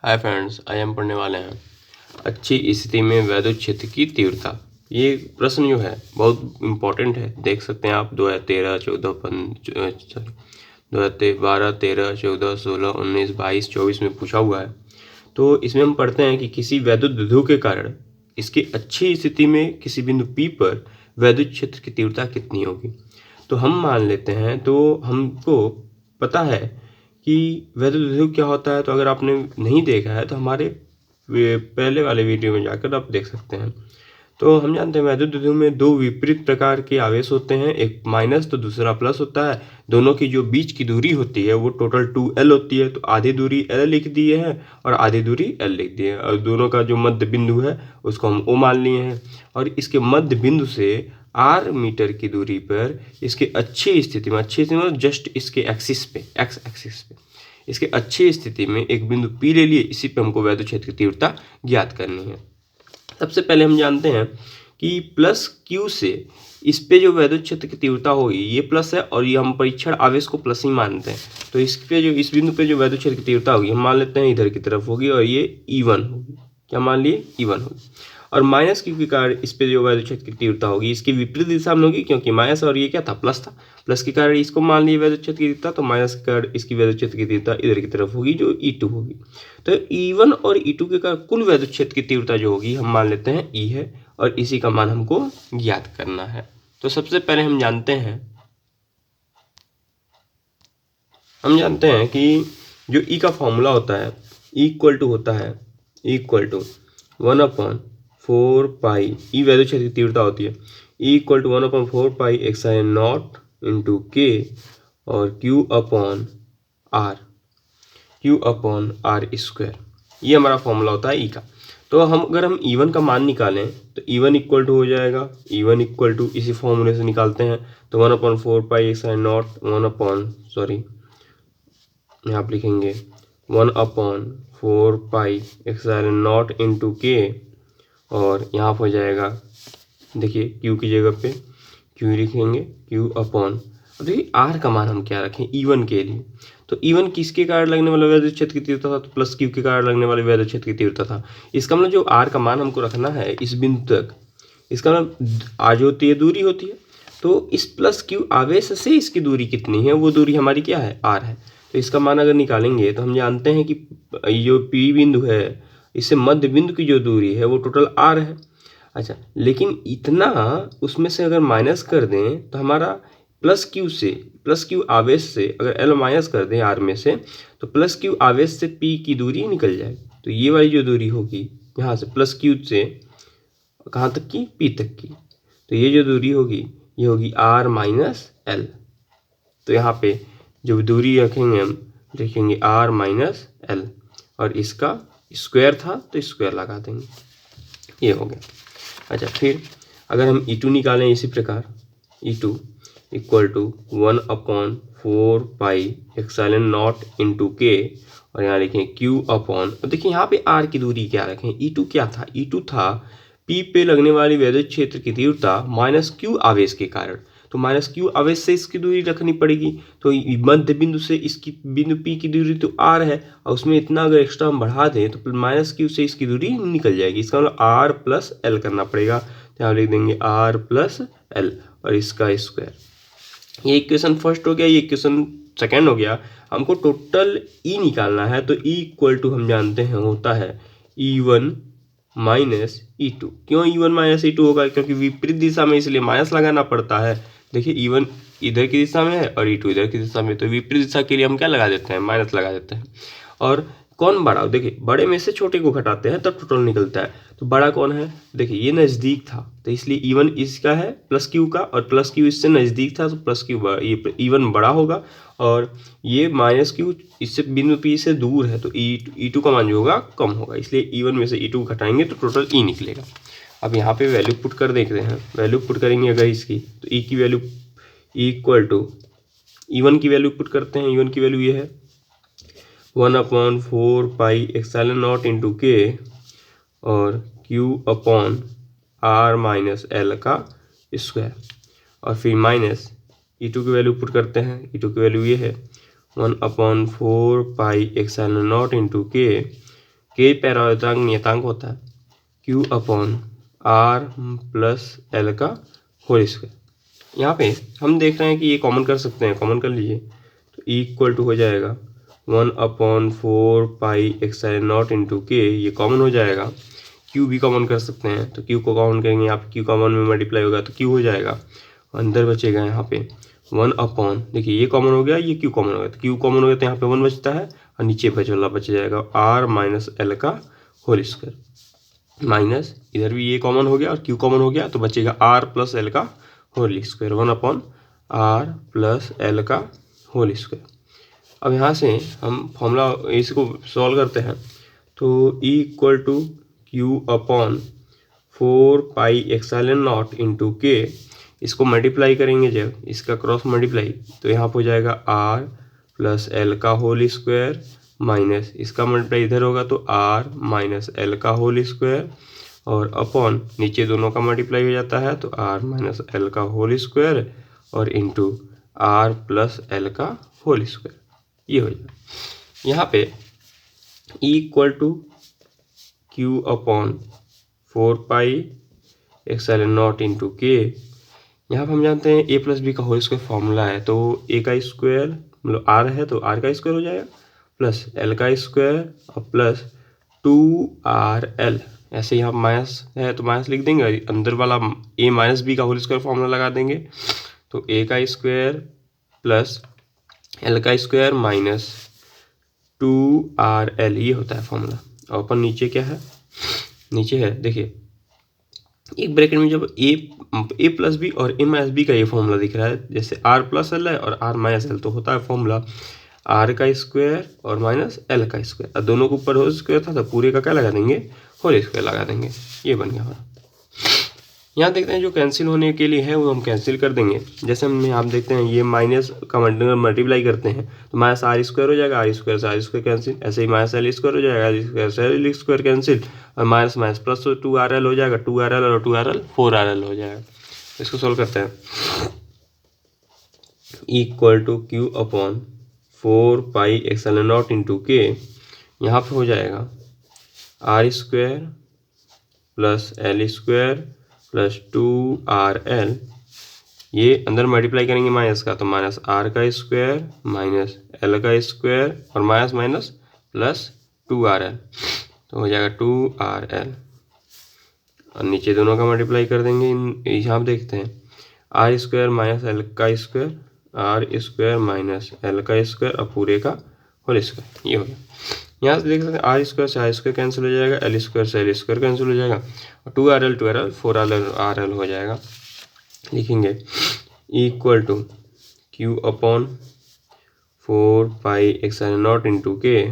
Hi friends, आज हम पढ़ने वाले हैं अच्छी स्थिति में वैद्युत क्षेत्र की तीव्रता। ये प्रश्न जो है बहुत इम्पोर्टेंट है। देख सकते हैं आप 2013, 14, 2012, 13, 14, 16, 19, 22, 24 में पूछा हुआ है। तो इसमें हम पढ़ते हैं कि किसी वैद्युत विद्युत के कारण इसकी अच्छी स्थिति में किसी बिंदु P पर वैद्युत क्षेत्र की तीव्रता कितनी होगी। तो हम मान लेते हैं, तो हमको पता है कि वैद्युत विद्युत क्या होता है। तो अगर आपने नहीं देखा है तो हमारे पहले वाले वीडियो में जाकर आप देख सकते हैं। तो हम जानते हैं वैद्युत विद्युत में दो विपरीत प्रकार के आवेश होते हैं, एक माइनस तो दूसरा प्लस होता है। दोनों की जो बीच की दूरी होती है वो टोटल 2L होती है। तो आधी दूरी L लिख दिए है और आधी दूरी L लिख दिए है, और दोनों का जो मध्य बिंदु है उसको हम O मान लिए हैं। और इसके मध्य बिंदु से R मीटर की दूरी पर इसके अच्छी स्थिति में जस्ट इसके एक्सिस पे, एक्स एक्सिस पे, इसके अच्छी स्थिति में एक बिंदु P ले लिए। इसी पे हमको वैद्युत क्षेत्र की तीव्रता ज्ञात करनी है। सबसे पहले हम जानते हैं कि प्लस Q से इस पे जो वैद्युत क्षेत्र की तीव्रता होगी, ये प्लस है और ये हम परीक्षण आवेश को प्लस ही मानते हैं। तो इस पे जो इस बिंदु पे जो वैद्युत क्षेत्र की तीव्रता होगी हम मान लेते हैं इधर की तरफ होगी, और ये E1 होगी। क्या मान लिए? E1 होगी। और माइनस Q के कारण इस पे जो वैद्युत क्षेत्र की तीव्रता होगी इसकी विपरीत दिशा में होगी, क्योंकि माइनस और ये क्या था, प्लस था। प्लस के कारण इसको मान लिए वैद्युत क्षेत्र की तीव्रता, तो माइनस के कारण इसकी वैद्युत क्षेत्र की तीव्रता इधर की तरफ होगी जो E2 होगी। तो E1 और E2 के कारण कुल वैद्युत क्षेत्र की तीव्रता जो होगी हम मान लेते हैं E है, और इसी का मान हमको ज्ञात करना है। तो सबसे पहले हम जानते हैं कि जो E का फॉर्मूला होता है, E equal to 1/4 pi, E वैद्युत क्षेत्र की तीव्रता होती है, E equal to 1/4 pi epsilon not into K और Q अपॉन R स्क्वायर। ये हमारा फॉर्मूला होता है E का। तो अगर हम E1 का मान निकालें तो E1 इक्वल टू हो जाएगा, E1 इक्वल टू इसी फॉर्मूले से निकालते हैं तो 1/4 पाई एप्सिलॉन नॉट यहाँ आप लिखेंगे 1/4 pi epsilon not into K, और यहाँ हो जाएगा, देखिए Q की जगह पे Q लिखेंगे, Q अपॉन, अब देखिए R का मान हम क्या रखें E1 के लिए। तो E1 किसके कारण लगने वाला वैद्युत क्षेत्र की तीव्रता था, तो प्लस Q के कारण लगने वाले वैद्युत क्षेत्र की तीव्रता था। इसका मतलब जो R का मान हमको रखना है इस बिंदु तक, इसका मतलब R जो होती है दूरी होती है, तो इस प्लस Q आवेश से इसकी दूरी कितनी है, वो दूरी हमारी क्या है, R है। तो इसका मान अगर निकालेंगे तो हम जानते हैं कि जो P बिंदु है इससे मध्य बिंदु की जो दूरी है वो टोटल R है। अच्छा, लेकिन इतना उसमें से अगर माइनस कर दें तो हमारा प्लस Q आवेश से अगर L माइनस कर दें R में से, तो प्लस Q आवेश से P की दूरी निकल जाएगी। तो ये वाली जो दूरी होगी यहाँ से प्लस Q से कहाँ तक की, P तक की, तो ये जो दूरी होगी ये होगी R माइनस L। तो यहाँ पे जो दूरी रखेंगे हम देखेंगे R माइनस L, और इसका स्क्वायर था तो स्क्वायर लगा देंगे, ये हो गया। अच्छा, फिर अगर हम E2 निकालें इसी प्रकार, E2 equal to 1/4 pi epsilon not into K, और यहाँ लिखें Q अपॉन, अब देखिए यहाँ पे R की दूरी क्या रखें, E2 क्या था, E2 था P पे लगने वाली वैद्युत क्षेत्र की तीव्रता माइनस Q आवेश के कारण। तो माइनस Q आवेश से इसकी दूरी रखनी पड़ेगी, तो मध्य बिंदु से इसकी बिंदु P की दूरी तो R है, और उसमें इतना अगर एक्स्ट्रा हम बढ़ा दें तो माइनस Q से इसकी दूरी निकल जाएगी। इसका मतलब R प्लस L करना पड़ेगा, तो यहाँ लिख देंगे R प्लस L और इसका स्क्वायर। ये इक्वेशन फर्स्ट हो गया, ये इक्वेशन सेकेंड हो गया। हमको टोटल E निकालना है, तो E इक्वल टू हम जानते हैं होता है E1 माइनस E2। क्यों E1 माइनस E2 होगा, क्योंकि विपरीत दिशा में इसलिए माइनस लगाना पड़ता है। देखिए E1 इधर की दिशा में है और E2 इधर की दिशा में, तो विपरीत दिशा के लिए हम क्या लगा देते हैं, माइनस लगा देते हैं। और कौन बड़ा, देखिए बड़े में से छोटे को घटाते हैं तब टोटल निकलता है। तो बड़ा कौन है, देखिए ये नज़दीक था तो इसलिए E1 इसका है प्लस Q का, और प्लस Q इससे नज़दीक था तो प्लस Q ये E1 बड़ा होगा, और ये माइनस Q इससे बिंदु P से दूर है तो E2 का मान जो होगा कम होगा, इसलिए E1 में से E2 घटाएंगे तो टोटल E निकलेगा। अब यहाँ पे वैल्यू पुट कर देखते हैं, वैल्यू पुट करेंगे अगर इसकी, तो E की वैल्यू इक्वल टू E1 की वैल्यू पुट करते हैं। E1 की वैल्यू ये है 1/4 pi epsilon not into K और Q upon R minus L का स्क्वायर, और फिर माइनस E2 की वैल्यू पुट करते हैं। E2 की वैल्यू ये है 1/4 pi epsilon not into K के पैरावर्तक नियतांक होता है Q upon R plus L का होल स्क्वायर। यहाँ पे हम देख रहे हैं कि ये कॉमन कर सकते हैं, कॉमन कर लीजिए तो E इक्वल टू हो जाएगा 1/4 पाई एक्साइलन नॉट इंटू के, ये कॉमन हो जाएगा। Q भी कॉमन कर सकते हैं तो Q को कॉमन करेंगे, यहाँ पे Q कॉमन में मल्टीप्लाई होगा तो Q हो जाएगा, अंदर बचेगा यहाँ पे 1 अपॉन, देखिए ये कॉमन हो गया, ये Q कॉमन हो गया तो Q कॉमन हो गया तो यहाँ पे 1 बचता है और नीचे बच जाएगा R माइनस L का होल स्क्वायर, माइनस इधर भी ये कॉमन हो गया और Q कॉमन हो गया तो बचेगा R प्लस L का whole square, 1 upon R plus L का होल स्क्वायर। अब यहाँ से हम फॉर्मूला इसको सॉल्व करते हैं तो E equal to Q upon 4 pi epsilon nought into K, इसको मल्टीप्लाई करेंगे जब इसका क्रॉस मल्टीप्लाई तो यहाँ पर हो जाएगा R प्लस L का होल स्क्वायर माइनस इसका मल्टीप्लाई इधर होगा तो R माइनस L का होल स्क्वायर और अपॉन नीचे दोनों का मल्टीप्लाई हो जाता है तो R माइनस L का होल स्क्वायर और इंटू R प्लस L का होल स्क्वायर, ये हो जाएगा। यहाँ पे E equal to Q upon 4 pi epsilon nought into K, यहाँ पर हम जानते हैं a प्लस बी का होल स्क्वायर फॉर्मूला है तो a का स्क्वायर मतलब r है तो r का स्क्वायर हो जाएगा प्लस l का स्क्वायर और प्लस 2rl, ऐसे यहाँ माइनस है तो माइनस लिख देंगे, अंदर वाला a माइनस बी का होल स्क्वायर फॉर्मूला लगा देंगे तो a का स्क्वायर प्लस l का स्क्वायर माइनस 2rl, ये होता है फॉर्मूला। और अपन नीचे क्या है, नीचे है देखिए एक ब्रैकेट में जब a प्लस बी और a माइनस बी का ये फॉर्मूला दिख रहा है, जैसे r प्लस एल है और r माइनस एल तो होता है फॉर्मूला r का स्क्वायर और माइनस l का स्क्वायर, और दोनों के ऊपर होल स्क्वायर था तो पूरे का क्या लगा देंगे, होल स्क्वायर लगा देंगे, ये बन गया हमारा। यहाँ देखते हैं जो कैंसिल होने के लिए है वो हम कैंसिल कर देंगे, जैसे हम आप देखते हैं ये माइनस का मल्टीप्लाई करते हैं तो माइनस आर स्क्वायर हो जाएगा, आर स्क्वायर से आर स्क्वायर कैंसिल, ऐसे ही माइनस एल स्क्वायर हो जाएगा, एल स्क्वायर से एल स्क्वायर कैंसिल और माइनस माइनस प्लस 2rl हो जाएगा, 2rl और 2rl 4rl हो जाएगा। इसको सोल्व करते हैं, equal to Q upon 4 pi epsilon nought into K, यहाँ पे हो जाएगा R square plus L square plus 2rl, ये अंदर मल्टीप्लाई करेंगे माइनस का तो माइनस r का स्क्वायर माइनस l का स्क्वायर और माइनस माइनस प्लस 2rl तो हो जाएगा 2rl और नीचे दोनों का मल्टीप्लाई कर देंगे। यहाँ पे देखते हैं r स्क्वायर माइनस l का square, r square minus l का स्क्वायर और पूरे का होल स्क्वायर, ये हो गया। यहाँ से देख सकते हैं आर स्क्वायर से आर स्क्वायर कैंसिल हो जाएगा, एल स्क्वायर से एल स्क्वायर कैंसिल हो जाएगा और 2rl 4rl हो जाएगा। लिखेंगे equal to Q upon 4 pi epsilon nought into K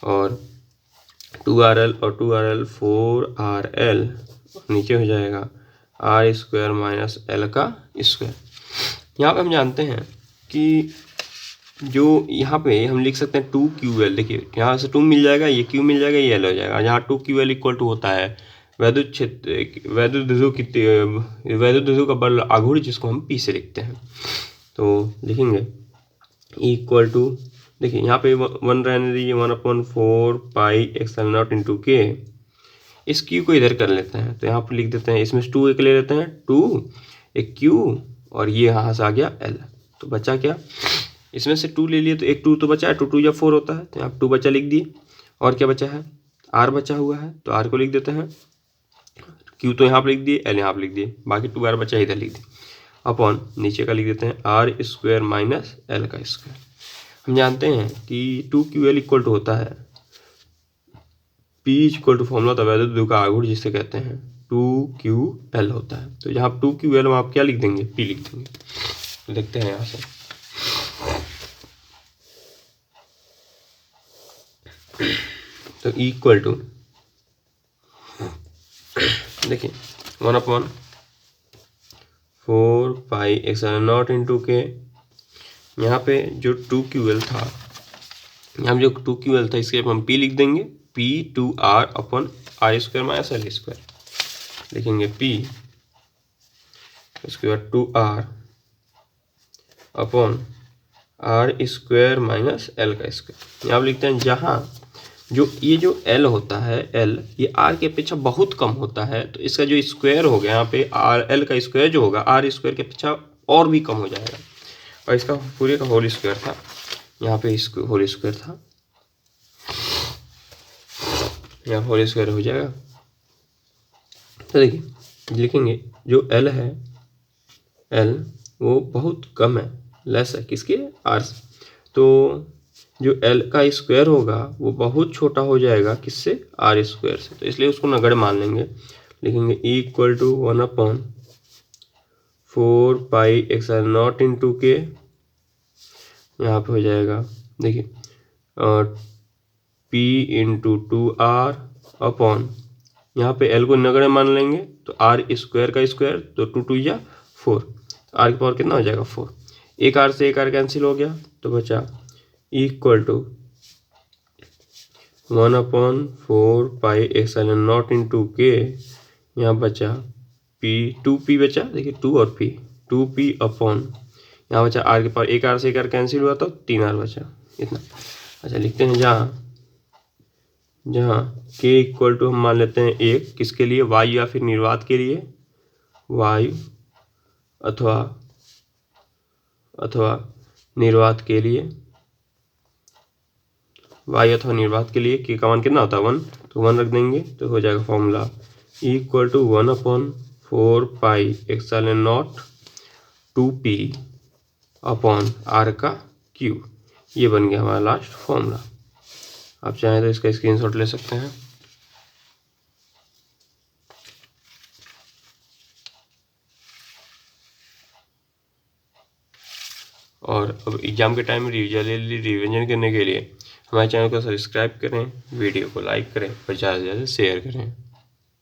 और 2rl और 2rl 4rl, नीचे हो जाएगा r स्क्वायर माइनस l का स्क्वायर। यहाँ पे हम जानते हैं कि जो यहाँ पे हम लिख सकते हैं 2QL, देखिए यहाँ से 2 मिल जाएगा, ये Q मिल जाएगा, ये L हो जाएगा। यहाँ 2QL इक्वल टू होता है वैद्युत क्षेत्र वैद्युत धातु का बल आघूर्ण, जिसको हम P से लिखते हैं। तो लिखेंगे इक्वल टू, देखिए यहाँ पे 1 रहने दीजिए, 1/4 पाई एक्साइलन नॉट इंटू के, इस Q को इधर कर लेते हैं तो यहाँ पर लिख देते हैं, इसमें 2 एक ले लेते हैं, 2 एक Q और ये यहाँ से आ गया L, तो बचा क्या, इसमें से 2 ले लिए तो एक 2 तो बचा है, 2 2 जब 4 होता है तो यहाँ 2 बचा लिख दिए और क्या बचा है, R बचा हुआ है तो R को लिख देते हैं, Q तो यहाँ पर लिख दिए, L यहाँ पर लिख दिए, बाकी 2R बचा इधर लिख दिए, अपॉन नीचे का लिख देते हैं R स्क्वायर माइनस L का स्क्वायर। हम जानते हैं कि 2QL इक्वल टू होता है P इक्वल टू फॉर्मूला होता है वैद्युत धातु का आघूर्ण, जिसे कहते हैं 2QL होता है। तो जहाँ 2QL में आप क्या लिख देंगे, P लिख देंगे। तो देखते हैं यहाँ से, तो इक्वल टू देखिए 1/4 पाई एक्साइलन नॉट इंटू के, यहाँ पे जो 2QL था, यहाँ जो 2QL था इसके हम P लिख देंगे, P 2R upon R square minus L square, लिखेंगे P उसके बाद 2R upon R square minus L का स्क्वायर। यहाँ लिखते हैं जहाँ जो ये जो एल होता है, एल ये आर की अपेक्षा बहुत कम होता है, तो इसका जो स्क्वायर हो गया यहाँ पे आर, एल का स्क्वायर जो होगा आर स्क्वायर की अपेक्षा और भी कम हो जाएगा। और इसका पूरे का होल स्क्वायर था, यहाँ पे होल स्क्वायर था, यहाँ होल स्क्वायर हो जाएगा। तो देखिए लिखेंगे जो एल है, एल वो बहुत कम है, लेस है किसके, आर से। तो जो एल का स्क्वायर होगा वो बहुत छोटा हो जाएगा किससे, आर स्क्वायर से, तो इसलिए उसको नगण्य मान लेंगे। लिखेंगे इक्वल टू 1/4πε0 इंटू के, यहाँ पे हो जाएगा देखिए p इंटू 2r अपॉन, यहाँ पे एल को नगण्य मान लेंगे तो आर स्क्वायर का स्क्वायर, तो 2 2 या 4, आर की पावर कितना हो जाएगा 4, एक आर से एक आर कैंसिल हो गया तो बचा इक्वल टू 1/4πε0 इंटू के, यहाँ बचा p, 2p बचा, देखिए 2 और p, 2p अपॉन, यहाँ बचा आर के पावर, एक आर से एक आर कैंसिल हुआ तो 3 आर बचा, इतना। अच्छा लिखते हैं जहाँ k इक्वल टू हम मान लेते हैं 1, किसके लिए, वायु या फिर निर्वात के लिए, वायु अथवा निर्वात के लिए, वायु अथवा निर्वात के लिए k का मान कितना होता है 1, तो 1 रख देंगे तो हो जाएगा formula equal to 1/4πε0 2p upon R का क्यूब। ये बन गया हमारा लास्ट फॉर्मूला। आप चाहें तो इसका स्क्रीनशॉट ले सकते हैं। और अब एग्जाम के टाइम में रिवीजन करने के लिए हमारे चैनल को सब्सक्राइब करें, वीडियो को लाइक करें और ज़्यादा से ज़्यादा शेयर करें।